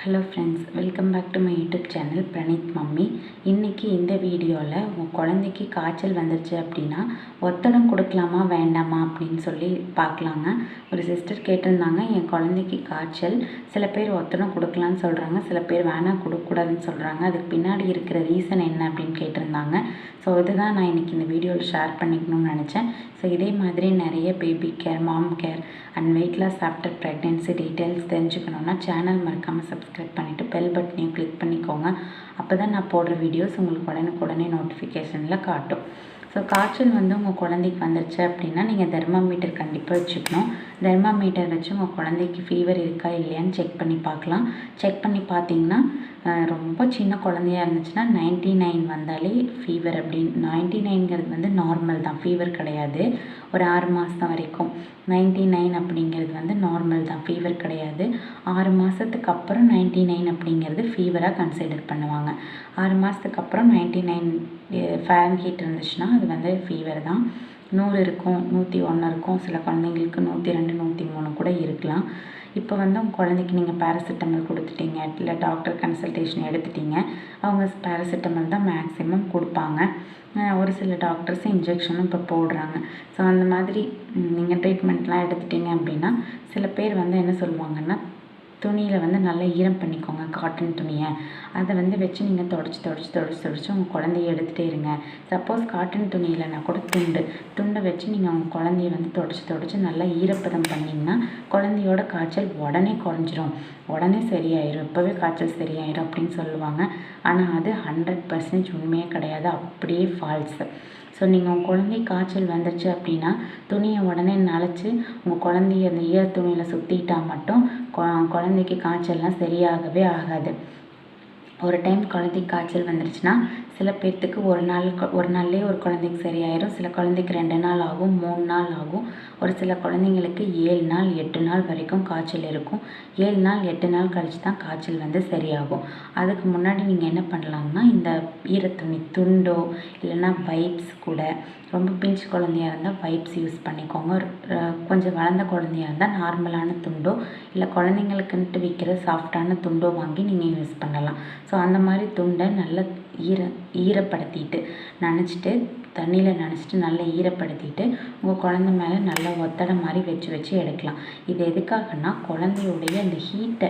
Hello friends, welcome back to my YouTube channel Praneeth mummy. இன்றைக்கி இந்த வீடியோவில் உங்கள் குழந்தைக்கு காய்ச்சல் வந்துருச்சு அப்படின்னா ஒத்தடம் கொடுக்கலாமா வேண்டாமா அப்படின்னு சொல்லி பார்க்கலாங்க. ஒரு சிஸ்டர் கேட்டிருந்தாங்க, என் குழந்தைக்கு காய்ச்சல், சில பேர் ஒத்தடம் கொடுக்கலான்னு சொல்கிறாங்க, சில பேர் வேணாம் கொடுக்கக்கூடாதுன்னு சொல்கிறாங்க, அதுக்கு பின்னாடி இருக்கிற ரீசன் என்ன அப்படின்னு கேட்டிருந்தாங்க. ஸோ இதுதான் நான் இன்றைக்கி இந்த வீடியோவில் ஷேர் பண்ணிக்கணும்னு நினச்சேன். ஸோ இதே மாதிரி நிறைய baby care, mom care and weight loss after pregnancy details தெரிஞ்சுக்கணுன்னா சேனல் மறக்காமல் சப்ஸ்கிரைப் பண்ணிவிட்டு பெல் பட்டனையும் கிளிக் பண்ணிக்கோங்க. அப்போ தான் நான் போடுற வீடியோஸ் உங்களுக்கு உடனே நோட்டிஃபிகேஷனில் காட்டும். ஸோ காய்ச்சல் உங்கள் குழந்தைக்கு வந்துருச்சு அப்படின்னா நீங்கள் தெர்மாமீட்டர் கண்டிப்பாக வச்சுக்கணும். தெர்மாமீட்டர் வச்சு உங்கள் குழந்தைக்கு ஃபீவர் இருக்கா இல்லையான்னு செக் பண்ணி பார்க்கலாம். செக் பண்ணி பார்த்தீங்கன்னா ரொம்ப சின்ன குழந்தையாக இருந்துச்சுன்னா 99 வந்தாலே ஃபீவர் அப்படின்னு. 99ங்கிறது நார்மல் தான், ஃபீவர் கிடையாது. ஒரு 6 மாதம் வரைக்கும் 99 அப்படிங்கிறது நார்மல் தான், ஃபீவர் கிடையாது. 6 மாதத்துக்கு அப்புறம் 99 அப்படிங்கிறது ஃபீவராக கன்சிடர் பண்ணுவாங்க. 6 மாதத்துக்கு அப்புறம் 99 ஃபாரன்ஹீட் இருந்துச்சுன்னா அது ஃபீவர் தான். 100 இருக்கும், 101 இருக்கும், சில குழந்தைங்களுக்கு 102, 103 கூட இருக்கலாம். இப்போ உங்கள் குழந்தைக்கு நீங்கள் பேராசிட்டமல் கொடுத்துட்டீங்க, இல்லை டாக்டர் கன்சல்டேஷன் எடுத்துட்டீங்க, அவங்க பேராசிட்டமல் தான் மேக்ஸிமம் கொடுப்பாங்க. ஒரு சில டாக்டர்ஸ் இன்ஜெக்ஷனும் இப்போ போடுறாங்க. ஸோ அந்த மாதிரி நீங்கள் ட்ரீட்மெண்ட்லாம் எடுத்துட்டீங்க அப்படின்னா சில பேர் என்ன சொல்லுவாங்கன்னா, துணியில் நல்லா ஈரம் பண்ணிக்கோங்க, காட்டன் துணியை. அதை வச்சு நீங்கள் தொடச்சி உங்கள் குழந்தைய எடுத்துகிட்டே இருங்க. சப்போஸ் காட்டன் துணி இல்லைன்னா கூட துண்டை வச்சு நீங்கள் உங்கள் குழந்தைய தொடச்சி நல்லா ஈரப்பதம் பண்ணிங்கன்னா குழந்தையோட காய்ச்சல் உடனே குறைஞ்சிரும், உடனே சரியாயிரும், இப்போவே காய்ச்சல் சரியாயிரும் அப்படின்னு சொல்லுவாங்க. ஆனால் அது 100% உண்மையே கிடையாது, அப்படியே ஃபால்ஸு. ஸோ நீங்கள் உங்கள் குழந்தைக்கு காய்ச்சல் வந்துருச்சு அப்படின்னா துணியை உடனே நனைச்சி உங்கள் குழந்தைய அந்த ஈர துணியில் சுற்றிட்டால் மட்டும் குழந்தைக்கு காய்ச்சல்லாம் சரியாகவே ஆகாது. ஒரு டைம் குழந்தைக்கு காய்ச்சல் வந்துருச்சுன்னா சில பேர்த்துக்கு ஒரு நாள்லேயே ஒரு குழந்தைக்கு சரியாயிரும், சில குழந்தைக்கு 2 நாள் ஆகும், 3 நாள் ஆகும், ஒரு சில குழந்தைங்களுக்கு 7 நாள் 8 நாள் வரைக்கும் காய்ச்சல் இருக்கும். 7 நாள் 8 நாள் கழித்து தான் காய்ச்சல் சரியாகும். அதுக்கு முன்னாடி நீங்கள் என்ன பண்ணலாம்னா, இந்த ஈரத்துணி துண்டோ இல்லைன்னா வைப்ஸ் கூட, ரொம்ப பிஞ்சு குழந்தையாக இருந்தால் வைப்ஸ் யூஸ் பண்ணிக்கோங்க. கொஞ்சம் வளர்ந்த குழந்தையாக இருந்தால் நார்மலான துண்டோ இல்லை குழந்தைங்களுக்குன்ட்டு விற்கிற சாஃப்டான துண்டோ வாங்கி நீங்கள் யூஸ் பண்ணலாம். ஸோ அந்த மாதிரி துண்டை நல்லா ஈரப்படுத்திட்டு நனைச்சிட்டு, தண்ணியில் நனைச்சிட்டு நல்லா ஈரப்படுத்திட்டு உங்கள் குழந்தை மேலே நல்லா ஒத்தடை மாதிரி வச்சு எடுக்கலாம். இது எதுக்காகனா குழந்தையுடைய அந்த ஹீட்டை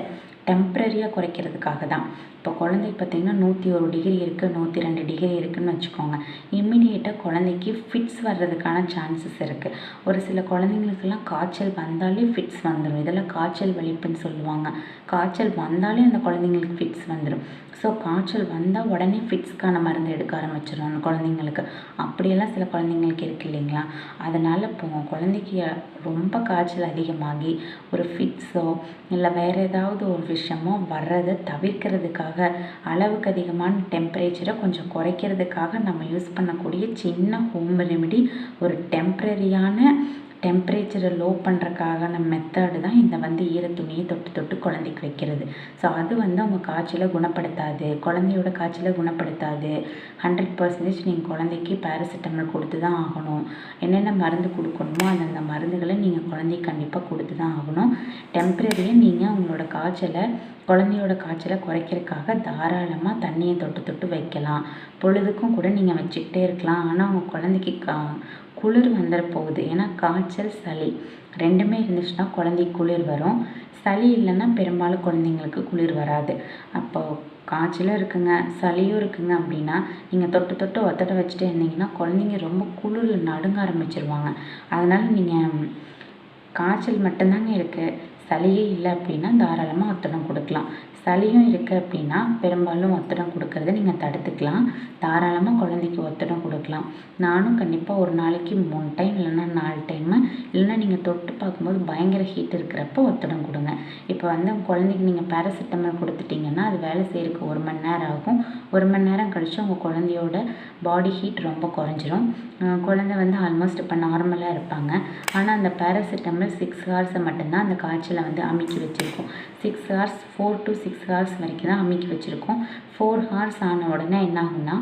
டெம்ப்ரரியாக குறைக்கிறதுக்காக தான். இப்போ குழந்தைக்கு பார்த்திங்கன்னா 101 டிகிரி இருக்குது, 102 டிகிரி இருக்குதுன்னு வச்சுக்கோங்க. இம்மிடியேட்டாக குழந்தைக்கு ஃபிட்ஸ் வர்றதுக்கான சான்சஸ் இருக்குது. ஒரு சில குழந்தைங்களுக்கெல்லாம் காய்ச்சல் வந்தாலே ஃபிட்ஸ் வந்துடும். இதெல்லாம் காய்ச்சல் வலிப்புன்னு சொல்லுவாங்க. காய்ச்சல் வந்தாலே அந்த குழந்தைங்களுக்கு ஃபிட்ஸ் வந்துடும். ஸோ காய்ச்சல் வந்தால் உடனே ஃபிட்ஸ்க்கான மருந்து எடுக்க ஆரம்பிச்சிடும் அந்த குழந்தைங்களுக்கு. அப்படியெல்லாம் சில குழந்தைங்களுக்கு இருக்குது இல்லைங்களா? அதனால் இப்போ உங்கள் குழந்தைக்கு ரொம்ப காய்ச்சல் அதிகமாகி ஒரு ஃபிட்ஸோ இல்லை வேறு ஏதாவது ஒரு விஷயமோ வர்றதை தவிர்க்கிறதுக்காக, அளவுக்கு அதிகமான டெம்பரேச்சரை கொஞ்சம் குறைக்கிறதுக்காக நம்ம யூஸ் பண்ணக்கூடிய சின்ன ஹோம் ரெமெடி, ஒரு டெம்பரேச்சரை லோ பண்ணுறக்கான மெத்தடு தான் இந்த ஈரத்துணியை தொட்டு குழந்தைக்கு வைக்கிறது. ஸோ அது அவங்க காய்ச்சலை குணப்படுத்தாது, குழந்தையோட காய்ச்சலை குணப்படுத்தாது. 100% நீங்கள் குழந்தைக்கு பேராசிட்டமல் கொடுத்து தான் ஆகணும். என்னென்ன மருந்து கொடுக்கணுமோ அந்தந்த மருந்துகளை நீங்கள் குழந்தைக்கு கண்டிப்பாக கொடுத்து தான் ஆகணும். டெம்பரரியாக நீங்கள் உங்களோட குழந்தையோட காய்ச்சலை குறைக்கிறதுக்காக தாராளமாக தண்ணியை தொட்டு வைக்கலாம். பொழுதுக்கும் கூட நீங்கள் வச்சுக்கிட்டே இருக்கலாம். ஆனால் உங்கள் குழந்தைக்கு குளிர் வந்துட போகுது. ஏன்னா காய்ச்சல், சளி ரெண்டுமே இருந்துச்சுன்னா குழந்தைக்கு குளிர் வரும். சளி இல்லைன்னா பெரும்பாலும் குழந்தைங்களுக்கு குளிர் வராது. அப்போது காய்ச்சலும் இருக்குங்க, சளியும் இருக்குங்க அப்படின்னா நீங்கள் தொட்டு ஒத்தடை வச்சுட்டே இருந்தீங்கன்னா குழந்தைங்க ரொம்ப குளிரில் நடுங்க ஆரம்பிச்சிருவாங்க. அதனால் நீங்கள் காய்ச்சல் மட்டும்தாங்க இருக்குது, சளியே இல்லை அப்படின்னா தாராளமாக ஒத்தடம் கொடுக்கலாம். சளியும் இருக்குது அப்படின்னா பெரும்பாலும் ஒத்தடம் கொடுக்கறத நீங்கள் தடுத்துக்கலாம். தாராளமாக குழந்தைக்கு ஒத்தடம் கொடுக்கலாம். நானும் கண்டிப்பாக ஒரு நாளைக்கு 3 டைம் இல்லைன்னா 4 டைமு, இல்லைன்னா நீங்கள் தொட்டு பார்க்கும்போது பயங்கர ஹீட் இருக்கிறப்ப ஒத்தடம் கொடுங்க. இப்போ குழந்தைக்கு நீங்கள் பேராசிட்டமல் கொடுத்துட்டிங்கன்னா அது வேலை செய்யறதுக்கு 1 மணி நேரம் ஆகும். 1 மணி நேரம் கழித்து உங்கள் குழந்தையோட பாடி ஹீட் ரொம்ப குறைஞ்சிரும். குழந்தை ஆல்மோஸ்ட் இப்போ நார்மலாக இருப்பாங்க. ஆனால் அந்த பேராசிட்டமல் 6 ஹவர்ஸை மட்டும்தான் அந்த காய்ச்சலை அமுக்கி வச்சுருக்கோம். 6 ஹவர்ஸ் 4 to 6 ஹவர்ஸ் வரைக்கும் தான் அமுக்கி வச்சுருக்கோம். 4 ஹவர்ஸ் ஆன உடனே என்ன ஆகும்னா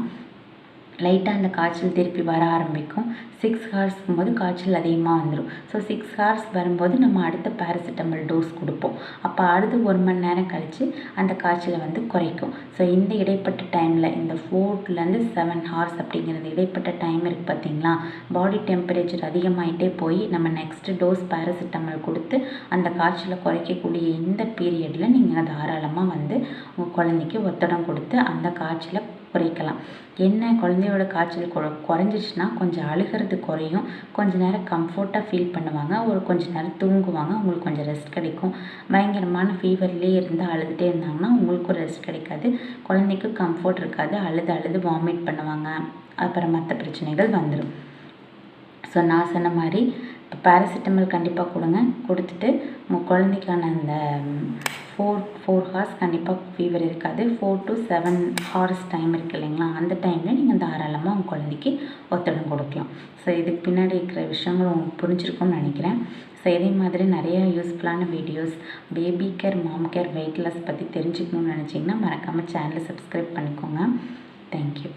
லைட்டாக அந்த காய்ச்சல் திருப்பி வர ஆரம்பிக்கும். 6 ஹார்ஸ்க்கும் போது காய்ச்சல் அதிகமாக வந்துடும். ஸோ 6 ஹார்ஸ் வரும்போது நம்ம அடுத்த பேராசிட்டமல் டோஸ் கொடுப்போம். அப்போ அடுத்து 1 மணி நேரம் கழித்து அந்த காய்ச்சலை வந்து குறைக்கும். ஸோ இந்த இடைப்பட்ட டைமில் இந்த 4லேருந்து 7 ஹார்ஸ் அப்படிங்கிறது இடைப்பட்ட டைம் இருக்குது பார்த்தீங்களா, பாடி டெம்பரேச்சர் அதிகமாகிட்டே போய் நம்ம நெக்ஸ்ட்டு டோஸ் பேராசிட்டமல் கொடுத்து அந்த காய்ச்சலை குறைக்கக்கூடிய இந்த பீரியடில் நீங்கள் தாராளமாக வந்து உங்கள் குழந்தைக்கு ஒத்தடம் கொடுத்து அந்த காய்ச்சலை குறைக்கலாம். என்ன குழந்தையோட காய்ச்சல் குறைஞ்சிருச்சுன்னா கொஞ்சம் அழுகிறது குறையும், கொஞ்ச நேரம் கம்ஃபர்ட்டாக ஃபீல் பண்ணுவாங்க, கொஞ்ச நேரம் தூங்குவாங்க, உங்களுக்கு கொஞ்சம் ரெஸ்ட் கிடைக்கும். பயங்கரமான ஃபீவர்லேயே இருந்து அழுதுகிட்டே இருந்தாங்கன்னா உங்களுக்கும் ரெஸ்ட் கிடைக்காது, குழந்தைக்கும் கம்ஃபர்ட் இருக்காது, அழுது வாமிட் பண்ணுவாங்க, அப்புறம் மற்ற பிரச்சனைகள் வந்துடும். ஸோ நான் சொன்ன மாதிரி இப்போ பேராசிட்டமல் கண்டிப்பாக கொடுங்க. கொடுத்துட்டு உங்கள் குழந்தைக்கான அந்த 4 ஹார்ஸ் கண்டிப்பாக ஃபீவர் இருக்காது. 4 to 7 ஹார்ஸ் டைம் இருக்குது இல்லைங்களா, அந்த டைமில் நீங்கள் தாராளமாக உங்கள் குழந்தைக்கு ஒத்தடம் கொடுக்கலாம். ஸோ இதுக்கு பின்னாடி இருக்கிற விஷயங்கள் உங்களுக்கு புரிஞ்சிருக்கும்னு நினைக்கிறேன். ஸோ இதே மாதிரி நிறைய யூஸ்ஃபுல்லான videos baby care, mom care, weight loss பற்றி தெரிஞ்சுக்கணும்னு நினச்சிங்கன்னா மறக்காமல் சேனலை சப்ஸ்கிரைப் பண்ணிக்கோங்க. தேங்க்யூ.